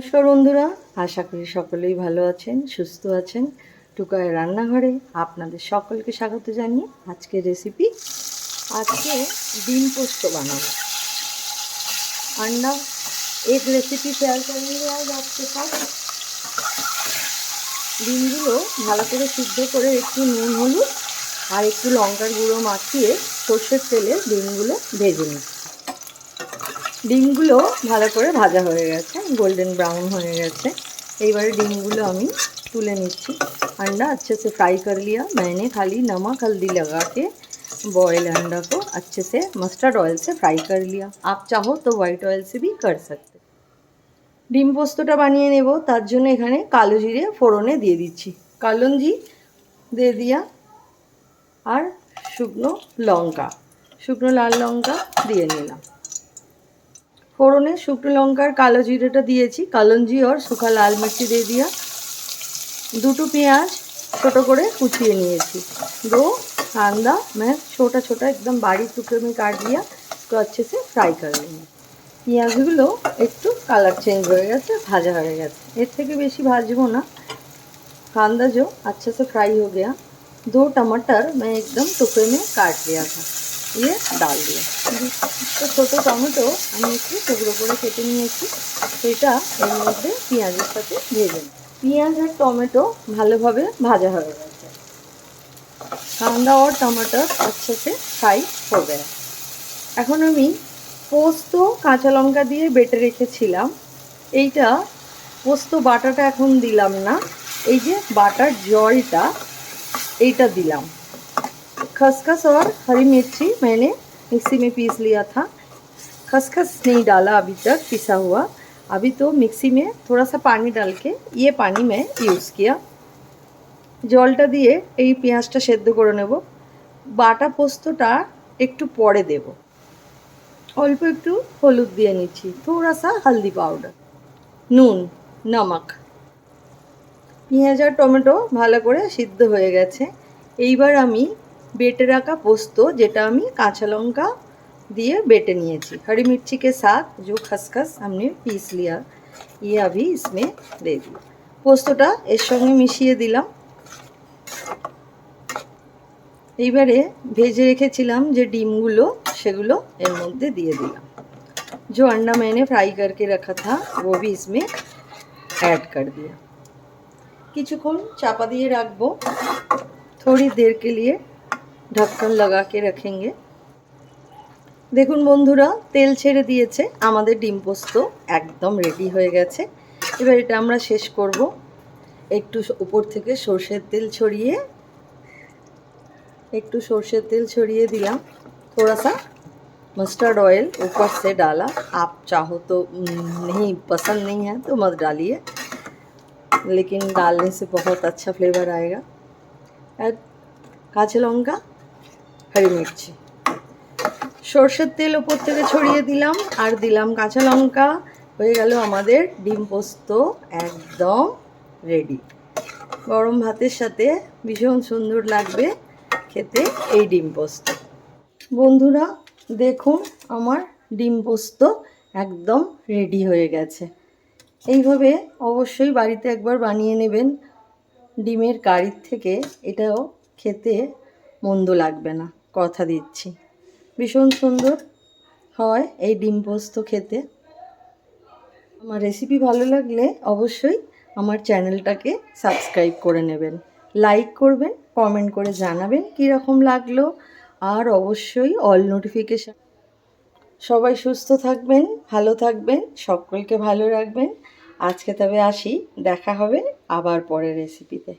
নমস্কার বন্ধুরা, আশা করি সকলেই ভালো আছেন, সুস্থ আছেন। টুকাইয়ের রান্নাঘরে আপনাদের সকলকে স্বাগত জানিয়ে আজকের রেসিপি, আজকে ডিম পোস্ত বানাবো। अंडा एक रेसिपি শেয়ার করেंगे आज आपके साथ। ডিমগুলো ভালো করে সিদ্ধ করে একটু নুন হলুদ আর একটু লঙ্কার গুঁড়ো মাখিয়ে সর্ষের তেলে ডিমগুলো ভেজে নিই। ডিমগুলো ভালো করে ভাজা হয়ে গেছে, গোল্ডেন ब्राउन হয়ে গেছে। এইবারে ডিমগুলো আমি তুলে নিচ্ছি। अंडा अच्छे से फ्राई कर लिया मैंने, खाली नमक हल्दी लगा के बॉयल अंडा को अच्छे से मस्टर्ड ऑयल से फ्राई कर लिया। आप चाहो तो वाइट ऑयल से भी कर सकते। ডিম পোস্তটা বানিয়ে নেব, তার জন্য এখানে কালো জিরে ফোড়নে দিয়ে দিচ্ছি। কালঞ্জি দিয়ে দিয়া আর শুকনো লাল লঙ্কা দিয়ে নিলাম। फोड़ने शुक्नो लंकार कालो जीरेटा दिएছি, कालंजी और सूखा लाल मिर्ची दे दिया। दुटो पेঁয়াজ छोटो करे कुचिए निएছি। दो कांदा मैं छोटा छोटा एकदम बारीक टुकड़े में काट लिया, तो अच्छे से फ्राई कर लेंगे। পেঁয়াজগুলো একটু কালার চেঞ্জ হয়ে গেছে, ভাজা হয়ে গেছে, এর থেকে বেশি ভাজবো না। कांदा जो अच्छे से फ्राई हो गया, 2 टमाटर मैं एकदम टुकड़े में काट लिया था, ये डाल दिया। तो छोटो टमेटो আমি একটু টুকরো করে কেটে নিয়েছি, সেটা এর মধ্যে পেঁয়াজের সাথে ভেজে নিই। পেঁয়াজ আর টমেটো ভালোভাবে ভাজা হয়ে গেছে। कांदा और टमाटर अच्छे से फ्राई हो गया। এখন আমি পোস্ত কাঁচা লঙ্কা দিয়ে বেটে রেখেছিলাম, এইটা পোস্ত বাটাটা এখন দিলাম না, এই যে বাটার জলটা এইটা দিলাম। खसखस और हरी मिर्ची मैंने मिक्सी में पीस लिया था। खसखस नहीं डाला अभी तक पिसा हुआ, अभी तो मिक्सी में थोड़ा सा पानी डाल के ये पानी मैं यूज़ किया। জলটা দিয়ে এই পেঁয়াজটা সেদ্ধ করে নেব। বাটা পোস্তটা একটু পরে দেব। অল্প একটু হলুদ দিয়ে নিচ্ছি, थोड़ा सा हल्दी पाउडर, নুন, নমক। পেঁয়াজ আর টমেটো ভালো করে সিদ্ধ হয়ে গেছে। এইবার আমি बेटे रखा पोस्त, जेटा हमें काँचा लंका दिए बेटे निएছি, हरी मिर्ची के साथ जो खसखस हमने पीस लिया, ये अभी इसमें दे दिया। पोस्तटा एर संगे मिशिए दिलाम। এইবারে ভেজে রেখেছিলাম যে ডিমগুলো, সেগুলো এর মধ্যে দিয়ে দিলাম। जो अंडा मैंने फ्राई करके रखा था वो भी इसमें ऐड कर दिया। কিছুক্ষণ চাপা দিয়ে রাখবো, थोड़ी देर के लिए ঢাকন লাগাকে রাখেंगे। দেখুন বন্ধুরা, তেল ছেড়ে দিয়েছে, আমাদের ডিম পোস্ত একদম রেডি হয়ে গেছে। এবার এটা আমরা শেষ করব। একটু উপর থেকে সরষের তেল ছড়িয়ে দিলাম। थोड़ा सा मस्टर्ड ऑयल ऊपर से डाला, आप चाहो तो नहीं, पसंद नहीं है तो मत डालिए, लेकिन डालने से बहुत अच्छा फ्लेवर आएगा। और কাঁচা লঙ্কা, हरी मिर्ची, সরষের তেল উপর থেকে ছড়িয়ে দিলাম আর দিলাম কাঁচা লঙ্কা। হয়ে গেল আমাদের ডিম পোস্ত একদম রেডি। গরম ভাতের সাথে ভীষণ সুন্দর লাগবে খেতে এই ডিম পোস্ত। বন্ধুরা দেখুন, আমার ডিম পোস্ত একদম রেডি হয়ে গেছে। এইভাবে অবশ্যই বাড়িতে একবার বানিয়ে নেবেন। ডিমের কারির থেকে এটাও খেতে মন্দ লাগবে না, কথা দিচ্ছি। ভীষণ সুন্দর হয় এই ডিম পোস্ত খেতে। আমার রেসিপি ভালো লাগলে অবশ্যই আমার চ্যানেলটাকে সাবস্ক্রাইব করে নেবেন, লাইক করবেন, কমেন্ট করে জানাবেন কীরকম লাগলো, আর অবশ্যই অল নোটিফিকেশান। সবাই সুস্থ থাকবেন, ভালো থাকবেন, সকলকে ভালো রাখবেন। আজকে তবে আসি, দেখা হবে আবার পরের রেসিপিতে।